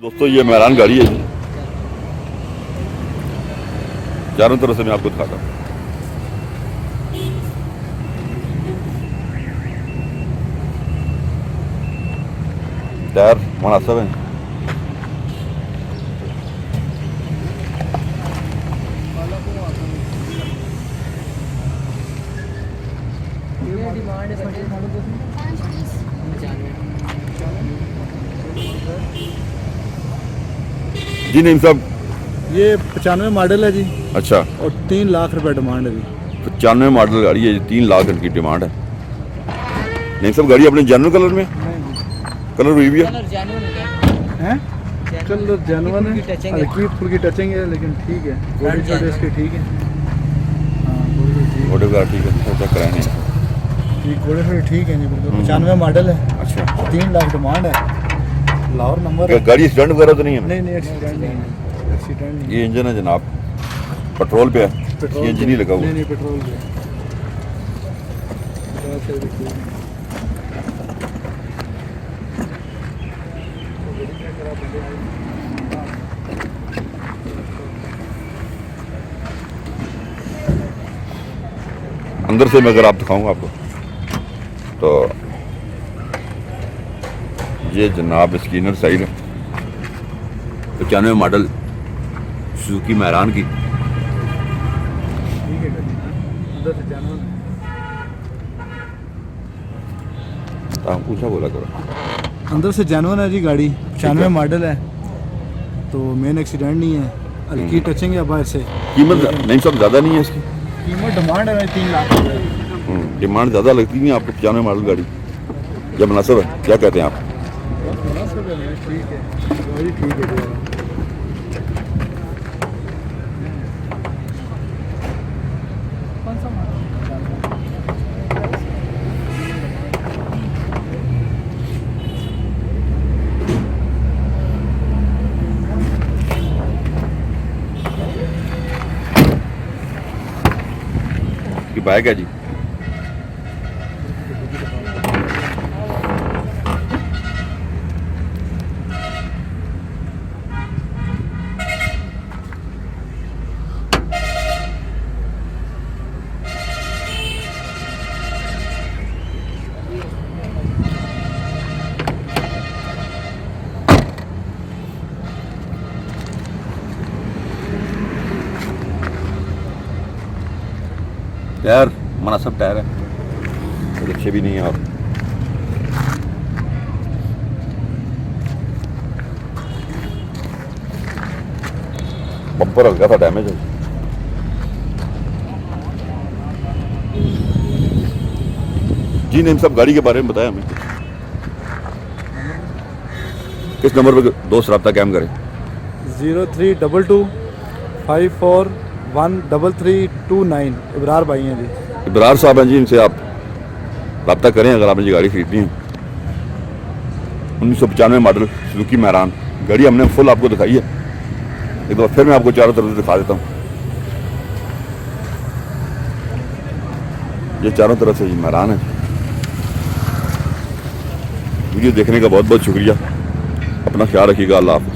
दोस्तों ये मेहरान गाड़ी है जी, चारों तरफ से मैं आपको दिखाता हूँ। टायर मुनासिब है। जी नईम साहब, ये 95 मॉडल है जी अच्छा और 3 लाख रुपए डिमांड है जी। 95 मॉडल गाड़ी है, 3 लाख की डिमांड है। नईम साहब गाड़ी अपने जनरल कलर में कलर हुई भी है, हैं कलर जेन्युइन है, हल्की फुल्की टचिंग है लेकिन ठीक है, बॉडी छोटे इसके ठीक है। हाँ बॉडी ठीक घोड़े वगैरह ठीक है, चेक कराए नहीं। है, घोड़े थोड़े ठीक है जी बिल्कुल। 95 मॉडल है, अच्छा 3 लाख डिमांड है, लाहौर नंबर क्या है। गाड़ी एक्सीडेंट वगैरह तो नहीं है? नहीं एक्सीडेंट नहीं है, एक्सीडेंट नहीं ये इंजन है जनाब, पेट्रोल पे है, पेट्रोल ये इंजन ही लगा हुआ नहीं है। नहीं पेट्रोल पे से देखिए। अंदर से मैं अगर आप दिखाऊंगा आपको तो ये जनाब इसकी इनर साइड है, 95 मॉडल सुजुकी मेहरान की। ठीक है गाड़ी अंदर से जेन्युइन है। आप पूछा बोला करो। अंदर से जेन्युइन है जी गाड़ी, 95 मॉडल है तो मेन एक्सीडेंट नहीं है, हल्की टचिंग है बाहर से। कीमत नहीं सब ज़्यादा नहीं है इसकी, कीमत डिमांड है 3 लाख रुपए। डिमांड ज़्यादा लगती नहीं आपको 95 मॉडल गाड़ी, जब मुनासिब है। क्या कहते हैं आप? ठीक है गाड़ी ठीक है जो कौन सा कि बाइक है जी, टायर मुनासिब टायर है, तो अच्छे भी नहीं है। और बम्पर हल्का सा डैमेज है। जी नहीं सब गाड़ी के बारे में बताया हमें, किस नंबर पे दोस्त रब्ता कायम करें? 0322 54133329 इब्रार भाई हैं जी। इब्रार साहब हैं जी, इनसे आप रब्ता करें अगर आपने ये गाड़ी खरीदनी है। 1995 मॉडल सुजुकी मेहरान गाड़ी हमने फुल आपको दिखाई है, एक बार फिर मैं आपको चारों तरफ से दिखा देता हूँ। ये चारों तरफ से मेहरान है। वीडियो देखने का बहुत बहुत शुक्रिया, अपना ख्याल रखिएगा, अल्लाह हाफ़िज़।